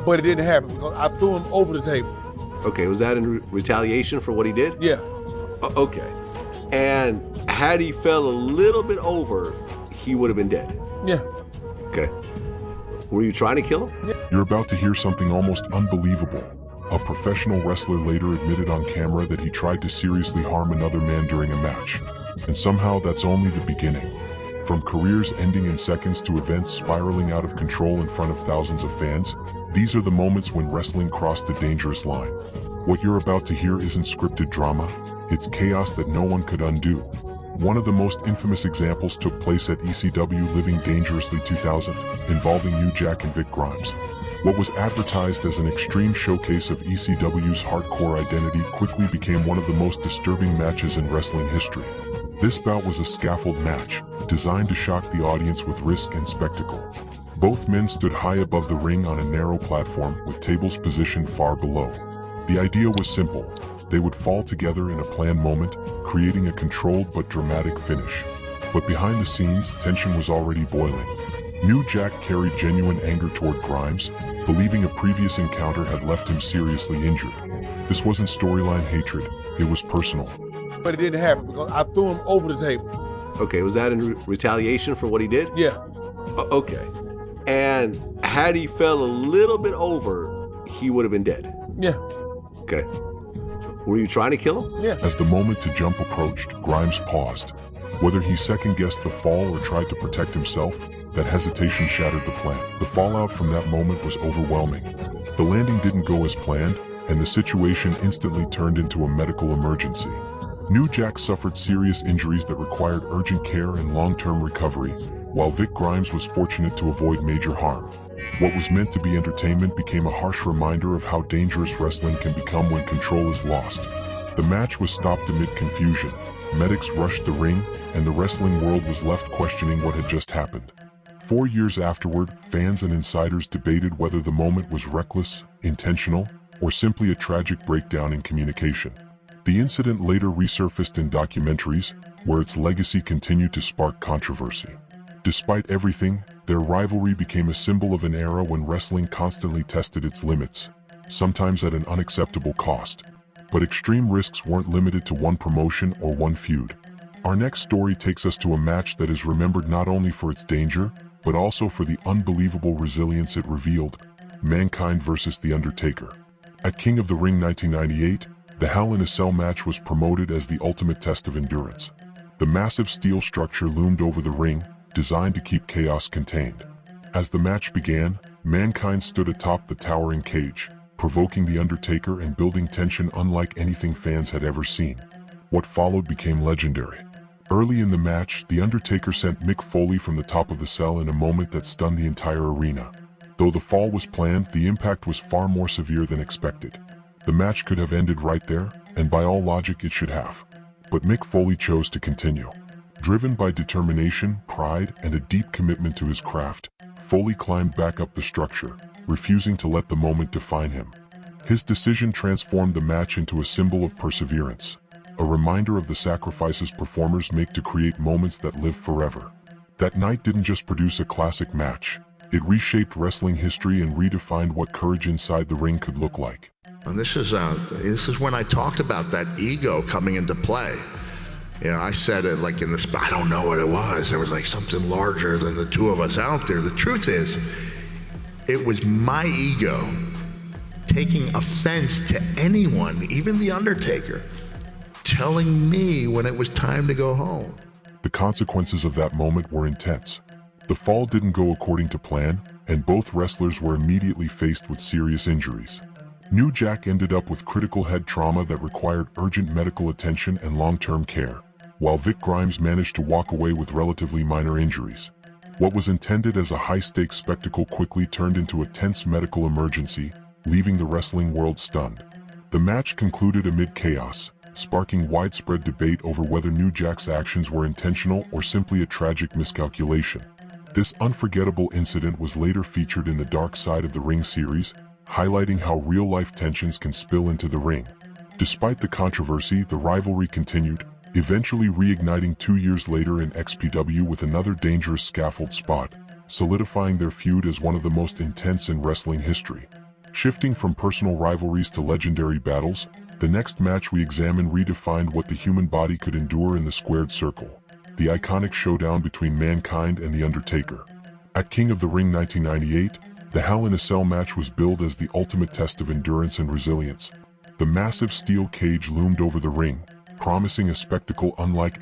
but it didn't happen because I threw him over the table. Okay, was that in retaliation for what he did? Yeah. Okay. And had he fell a little bit over, he would have been dead? Yeah. Okay. Were you trying to kill him? Yeah. You're about to hear something almost unbelievable. A professional wrestler later admitted on camera that he tried to seriously harm another man during a match. And somehow that's only the beginning. From careers ending in seconds to events spiraling out of control in front of thousands of fans, these are the moments when wrestling crossed a dangerous line. What you're about to hear isn't scripted drama, it's chaos that no one could undo. One of the most infamous examples took place at ECW Living Dangerously 2000, involving New Jack and Vic Grimes. What was advertised as an extreme showcase of ECW's hardcore identity quickly became one of the most disturbing matches in wrestling history. This bout was a scaffold match, designed to shock the audience with risk and spectacle. Both men stood high above the ring on a narrow platform with tables positioned far below. The idea was simple. They would fall together in a planned moment, creating a controlled but dramatic finish. But behind the scenes, tension was already boiling. New Jack carried genuine anger toward Grimes, believing a previous encounter had left him seriously injured. This wasn't storyline hatred, it was personal. But it didn't happen because I threw him over the table. Okay, was that in retaliation for what he did? Yeah. Okay. And had he fell a little bit over, he would have been dead? Yeah. Okay. Were you trying to kill him? Yeah. As the moment to jump approached, Grimes paused. Whether he second-guessed the fall or tried to protect himself, that hesitation shattered the plan. The fallout from that moment was overwhelming. The landing didn't go as planned, and the situation instantly turned into a medical emergency. New Jack suffered serious injuries that required urgent care and long-term recovery, while Vic Grimes was fortunate to avoid major harm. What was meant to be entertainment became a harsh reminder of how dangerous wrestling can become when control is lost. The match was stopped amid confusion. Medics rushed the ring, and the wrestling world was left questioning what had just happened. 4 years afterward, fans and insiders debated whether the moment was reckless, intentional, or simply a tragic breakdown in communication. The incident later resurfaced in documentaries, where its legacy continued to spark controversy. Despite everything, their rivalry became a symbol of an era when wrestling constantly tested its limits, sometimes at an unacceptable cost. But extreme risks weren't limited to one promotion or one feud. Our next story takes us to a match that is remembered not only for its danger, but also for the unbelievable resilience it revealed: Mankind vs. The Undertaker. At King of the Ring 1998, the Hell in a Cell match was promoted as the ultimate test of endurance. The massive steel structure loomed over the ring, designed to keep chaos contained. As the match began, Mankind stood atop the towering cage, provoking The Undertaker and building tension unlike anything fans had ever seen. What followed became legendary. Early in the match, The Undertaker sent Mick Foley from the top of the cell in a moment that stunned the entire arena. Though the fall was planned, the impact was far more severe than expected. The match could have ended right there, and by all logic it should have. But Mick Foley chose to continue. Driven by determination, pride, and a deep commitment to his craft, Foley climbed back up the structure, refusing to let the moment define him. His decision transformed the match into a symbol of perseverance, a reminder of the sacrifices performers make to create moments that live forever. That night didn't just produce a classic match, it reshaped wrestling history and redefined what courage inside the ring could look like. And this is when I talked about that ego coming into play. You know, I said it like in this, I don't know what it was. There was like something larger than the two of us out there. The truth is, it was my ego taking offense to anyone, even The Undertaker, telling me when it was time to go home. The consequences of that moment were intense. The fall didn't go according to plan, and both wrestlers were immediately faced with serious injuries. New Jack ended up with critical head trauma that required urgent medical attention and long-term care, while Vic Grimes managed to walk away with relatively minor injuries. What was intended as a high-stakes spectacle quickly turned into a tense medical emergency, leaving the wrestling world stunned. The match concluded amid chaos, sparking widespread debate over whether New Jack's actions were intentional or simply a tragic miscalculation. This unforgettable incident was later featured in the Dark Side of the Ring series, highlighting how real-life tensions can spill into the ring. Despite the controversy, the rivalry continued, eventually reigniting 2 years later in XPW with another dangerous scaffold spot, solidifying their feud as one of the most intense in wrestling history. Shifting from personal rivalries to legendary battles, the next match we examine redefined what the human body could endure in the squared circle, the iconic showdown between Mankind and The Undertaker. At King of the Ring 1998, the Hell in a Cell match was billed as the ultimate test of endurance and resilience. The massive steel cage loomed over the ring, promising a spectacle unlike any